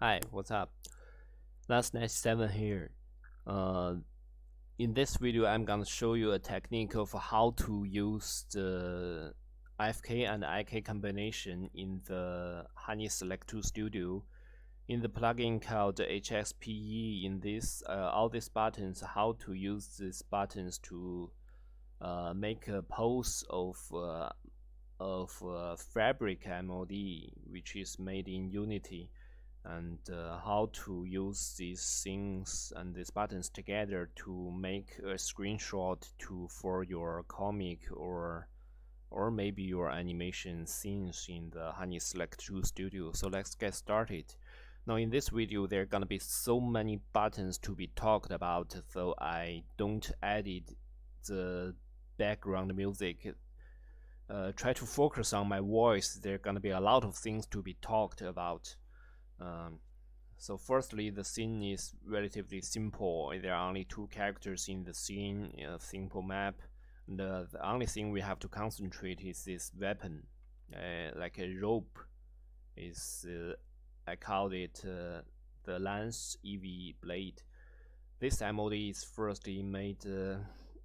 Hi, what's up? Last 97 here. Uh, in this video, I'm gonna show you a technique of how to use the IFK and IK combination in the HS2 Studio. In the plugin called HSPE, in this all these buttons, how to use these buttons to make a pose of FABRIK MOD, which is made in Unity, and how to use these things and these buttons together to make a screenshot for your comic or maybe your animation scenes in the HS2 Studio. So let's get started. Now in this video there are gonna be so many buttons to be talked about, so I don't edit the background music. Try to focus on my voice. There are gonna be a lot of things to be talked about. Um, so firstly, the scene is relatively simple. There are only two characters in the scene, a simple map. The only thing we have to concentrate is this weapon, like a rope. I called it the Lance EV blade. This MOD is firstly made.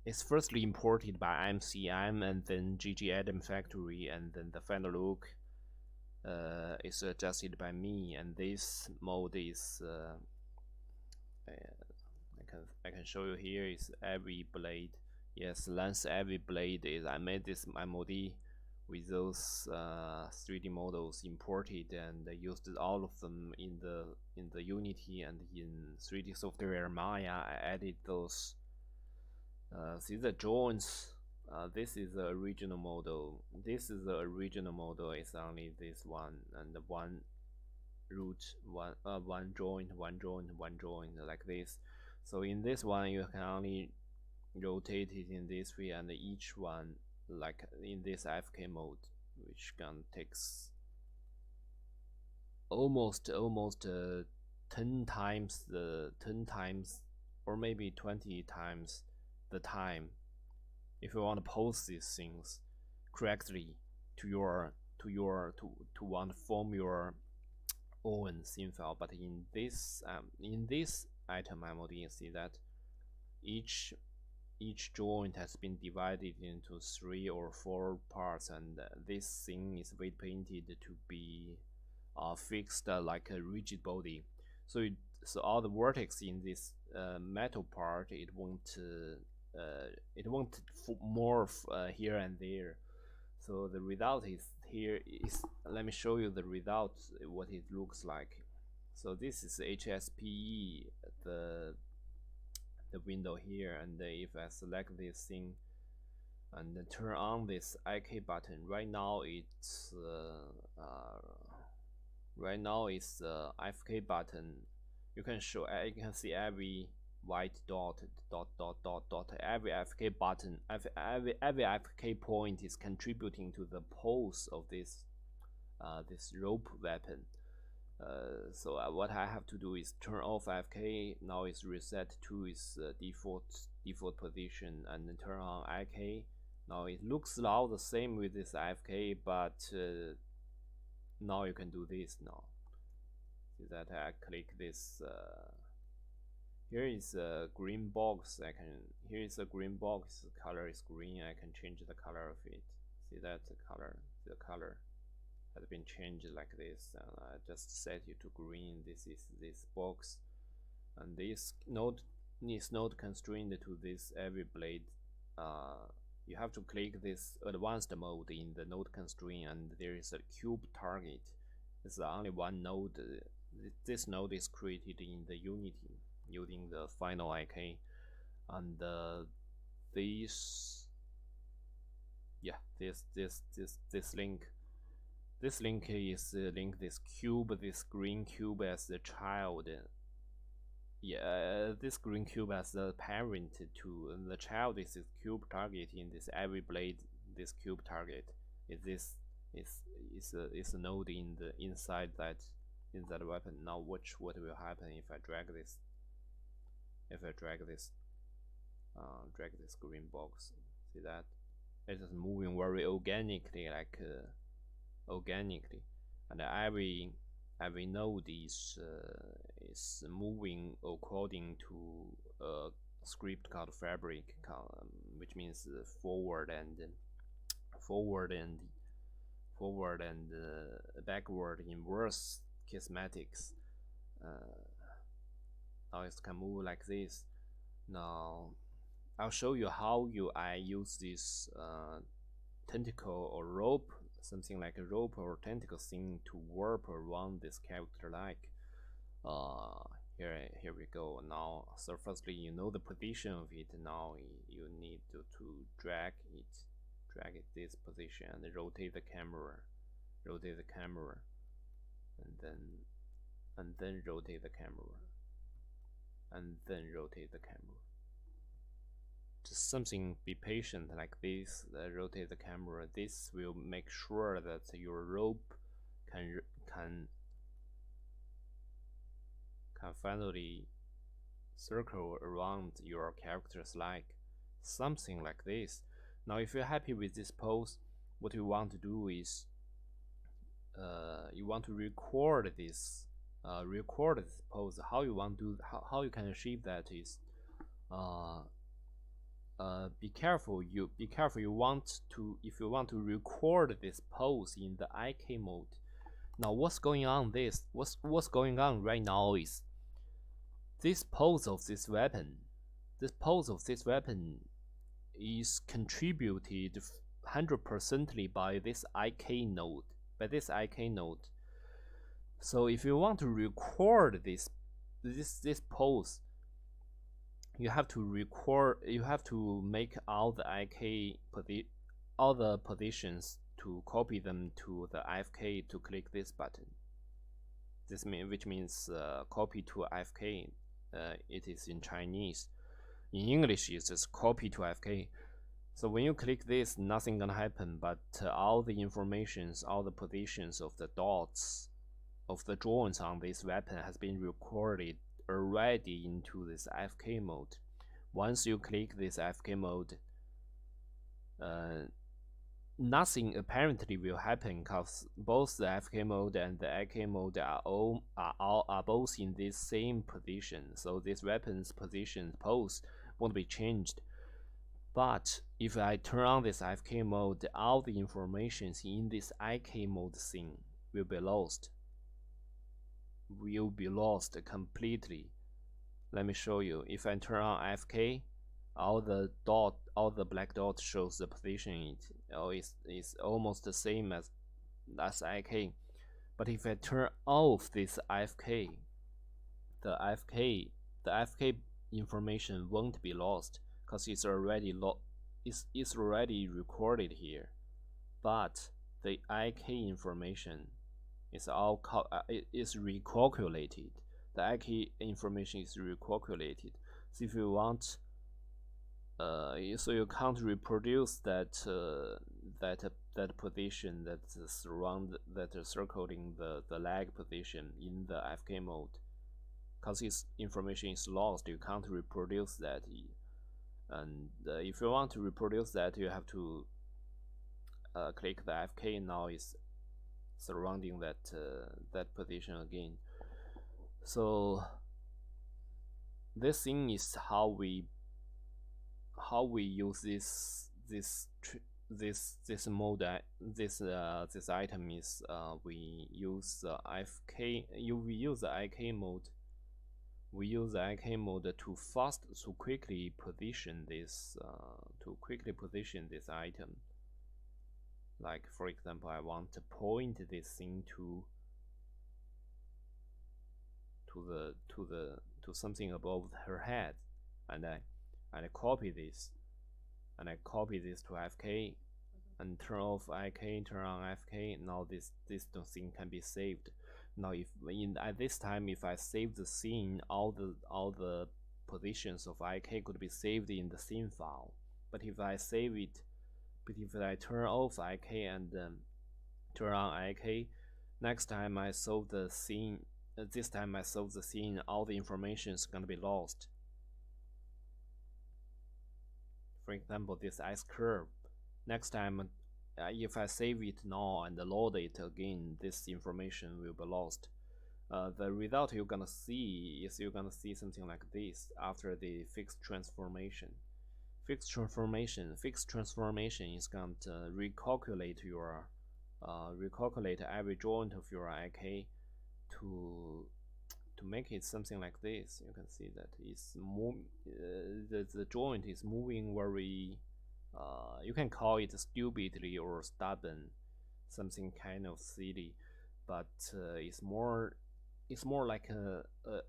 It's firstly imported by MCM and then GG Adam Factory, and then the final look is adjusted by me. And this mode is I can show you here is every blade. Yes, Lance every blade is. I made this MOD with those 3D models imported and used all of them in the Unity, and in 3D software Maya I added those. See the joints. This is the original model. This is the original model. It's only this one and one root, one joint, one joint, one joint, like this. So in this one, you can only rotate it in this way, and each one like in this IFK mode, which can takes almost 10 times the 10 times or maybe 20 times the time if you want to post these things correctly to want to form your own scene file. But in this item MOD, you see that each joint has been divided into 3 or 4 parts, and this thing is weight painted to be fixed like a rigid body. So all the vertex in this metal part, it won't morph here and there. So the result is here is, let me show you the result, what it looks like. So this is HSPE, the window here, and if I select this thing and turn on this IK button, right now it's the IFK button. You can see every white dot, every IFK button, every IFK point is contributing to the pose of this rope weapon. So what I have to do is turn off IFK. Now it's reset to its default position, and then turn on IK. Now it looks now the same with this IFK, but now you can do this. Now see that I click this. Here is a green box. Here is a green box. The color is green. I can change the color of it. See that the color has been changed like this. I just set it to green. This is this box, and this node is not constrained to this every blade. You have to click this advanced mode in the node constraint, and there is a cube target. It's only one node. This node is created in the Unity using the final IK, and this link. This link is link this cube, this green cube as the child. Yeah, this green cube as the parent to the child is this cube target in this every blade. This cube target is this is a node in the inside that weapon. Now watch what will happen if I drag this. If I drag this green box, see that it is moving very organically, and every every node is moving according to a script called FABRIK, which means forward and backward inverse kinematics. Now it can move like this. Now I'll show you how I use this tentacle or rope, something like a rope or tentacle thing to warp around this character like. Here we go. Now, so firstly, you know the position of it. Now you need to drag it this position and rotate the camera, and then rotate the camera, and then rotate the camera. Just something, be patient like this. Rotate the camera. This will make sure that your rope can finally circle around your characters like something like this. Now if you're happy with this pose, what you want to do is you want to record this pose. How you want to how you can achieve that is be careful. You want to, if you want to record this pose in the IK mode. Now what's going on right now is this pose of this weapon is contributed 100% by this IK node. So if you want to record this pose, you have to make all the positions to copy them to the IFK to click this button. Which means copy to IFK. It is in Chinese. In English, it's just copy to IFK. So when you click this, nothing gonna happen, but all the informations, all the positions of the dots, of the joints on this weapon has been recorded already into this IFK mode. Once you click this IFK mode, nothing apparently will happen because both the IFK mode and the IK mode are both in this same position. So this weapon's position pose won't be changed. But if I turn on this IFK mode, all the information in this IK mode thing will be lost. Completely. Let me show you. If I turn on IFK, all the black dot shows the position. It's almost the same as IK. But if I turn off this IFK, the IFK information won't be lost because it's already recorded here. But the IK information is recalculated. The IK information is recalculated. So if you want, so you can't reproduce that position that is circling the leg position in the IFK mode, because its information is lost. You can't reproduce that. And if you want to reproduce that, you have to click the IFK. Now is surrounding that position again. So this thing is how we use this mode. This item is we use the IFK. We use the IK mode. We use the IK mode to quickly position this item. Like for example, I want to point this thing to something above her head, and I copy this, to IFK, and turn off IK, turn on IFK. Now this thing can be saved. Now at this time, if I save the scene, all the positions of IK could be saved in the scene file. But if I turn off IK and turn on IK, next time I solve the scene, all the information is gonna be lost. For example, this ice curve. Next time, if I save it now and load it again, this information will be lost. the result you're gonna see is you're gonna see something like this after the fixed transformation. Fixed transformation is going to recalculate your recalculate every joint of your IK to make it something like this. You can see that it's the joint is moving very you can call it stupidly or stubborn, something kind of silly, but it's more like a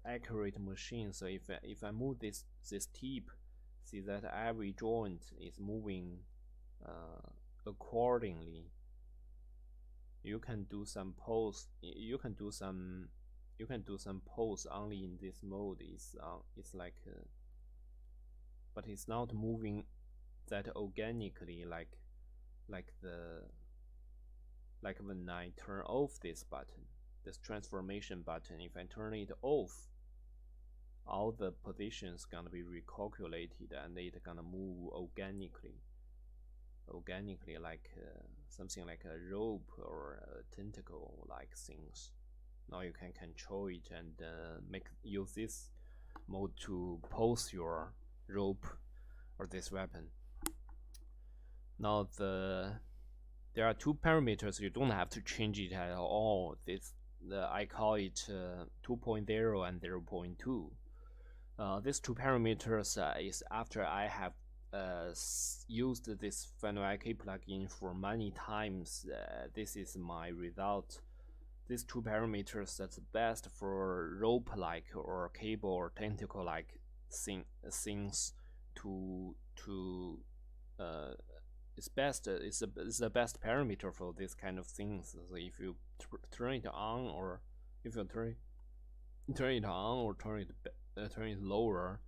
accurate machine. So if I move this tip, see that every joint is moving accordingly. You can do some pose. You can do some pose only in this mode. It's like, but it's not moving that organically like when I turn off this button, this transformation button. If I turn it off, all the positions gonna be recalculated and it gonna move organically like something like a rope or a tentacle like things. Now you can control it and use this mode to pose your rope or this weapon. Now there are two parameters. You don't have to change it at all. I call it 2.0 and 0.2. These two parameters is after I have used this Final IK plugin for many times. This is my result. These two parameters that's best for rope-like or cable or tentacle-like things to it's the best parameter for this kind of things. So if you turn it on, or if you turn it on or turn it lower,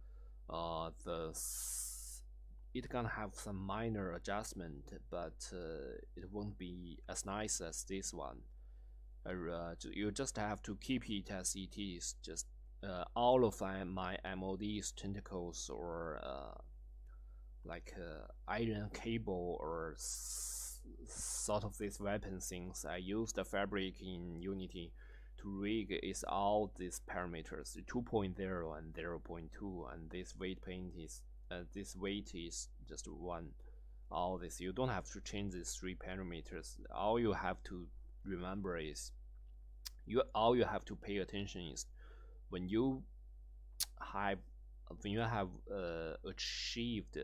it can have some minor adjustment, but it won't be as nice as this one. You just have to keep it as it is. Just all of my MODs, tentacles, or like iron cable or sort of these weapon things, I use the FABRIK in Unity to rig is all these parameters, 2.0 and 0.2, and this weight is just one. All this, you don't have to change these three parameters. All you have to remember is all you have to pay attention is when you have achieved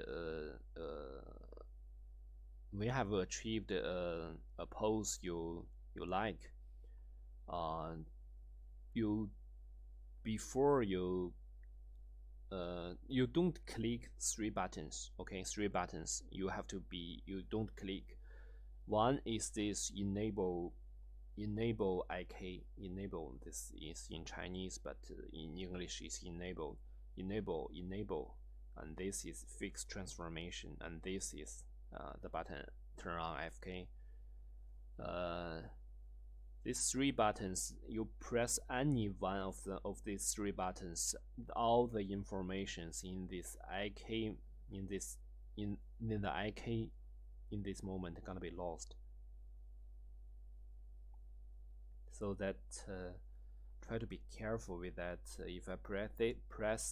a pose you like, before you don't click three buttons. Okay, three buttons. You don't click. One is this enable IK. Enable, this is in Chinese, but in English is enable, and this is fixed transformation, and this is the button turn on IFK. These three buttons, you press any one of these three buttons, all the informations in this IK in the IK in this moment gonna be lost. So that try to be careful with that. If I press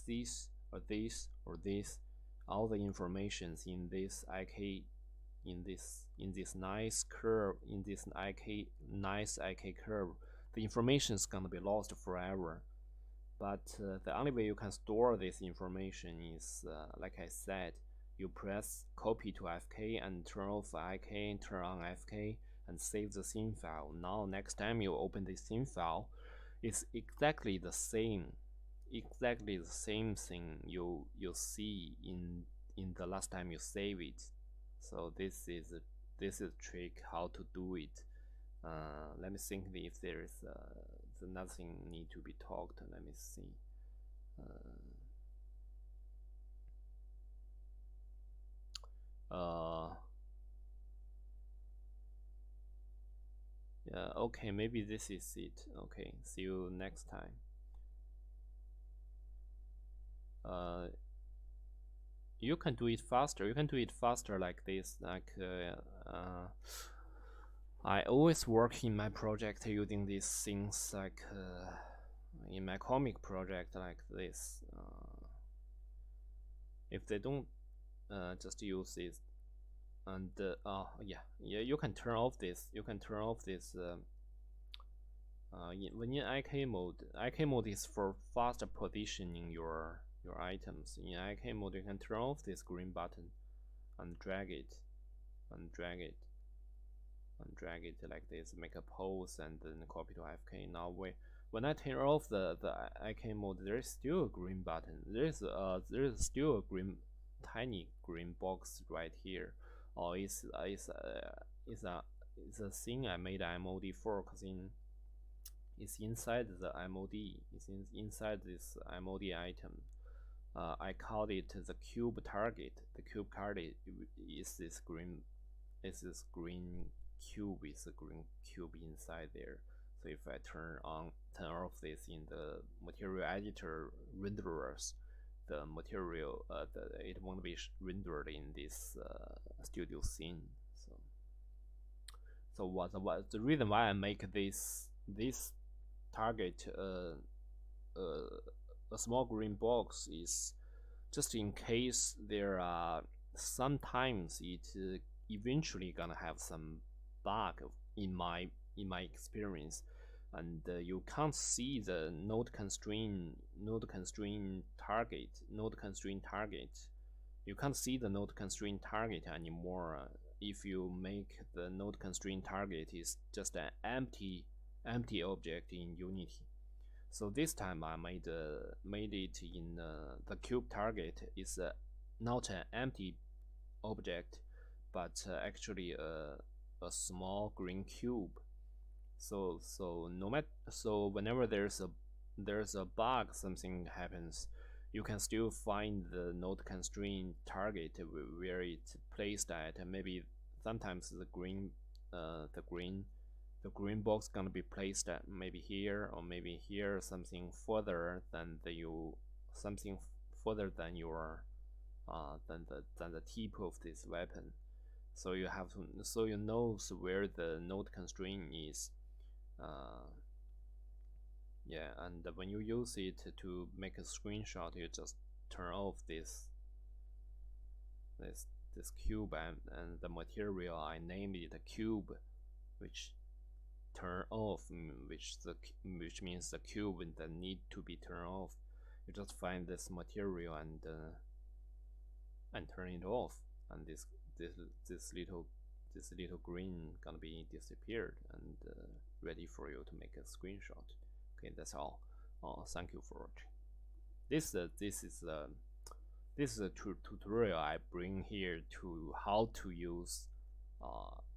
this or this or this, all the informations in this IK in this nice curve, in this nice IK curve, the information is gonna be lost forever. But the only way you can store this information is, like I said, you press copy to IFK and turn off IK, turn on IFK, and save the scene file. Now next time you open the scene file, it's exactly the same thing you see in the last time you save it. So this is a trick how to do it. Let me think if there is nothing need to be talked. Let me see. Yeah, okay, maybe this is it. Okay, see you next time. You can do it faster. You can do it faster like this. Like I always work in my project using these things like in my comic project like this, if they don't just use this, and yeah, you can turn off this. You can turn off this. When in IK mode is for faster positioning your items. In IK mode, you can turn off this green button and drag it, and drag it, and drag it like this. Make a pose and then copy to IFK. Now when I turn off the IK mode, there is still a green button. There is still a tiny green box right here. Or it's a thing I made a MOD for, because it's inside the MOD. It's inside this MOD item. I called it the cube target. The cube target is this green cube with a green cube inside there. So if I turn off this in the material editor renderers, the material it won't be rendered in this studio scene. So what the reason why I make this target a small green box is just in case there are sometimes it eventually gonna have some bug in my experience, and you can't see the node constraint target. You can't see the node constraint target anymore if you make the node constraint target is just an empty object in Unity. So this time I made it in the cube target is not an empty object, but actually a small green cube. So whenever there's a bug, something happens, you can still find the node constraint target where it's placed at. And maybe sometimes the green box gonna be placed at maybe here or maybe here, something further than your than the tip of this weapon. So you have to you know where the node constraint is. Yeah, and when you use it to make a screenshot, you just turn off this cube, and the material I named it a cube, which turn off, which means the cube that need to be turned off. You just find this material and turn it off, and this little green gonna be disappeared and ready for you to make a screenshot. Okay, that's all. Thank you for watching. This is a tutorial I bring here to how to use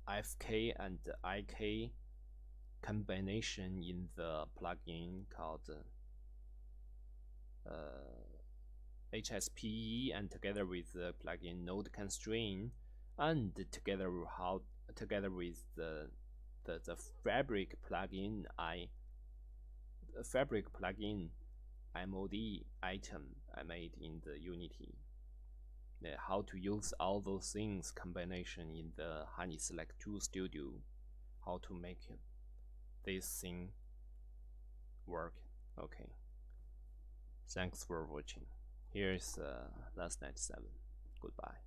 IFK and IK combination in the plugin called HSPE, and together with the plugin node constraint, and together with the FABRIK plugin MOD item I made in the Unity. How to use all those things combination in the HS2 Studio. How to make this thing work. Okay. Thanks for watching. Here's last night 7. Goodbye.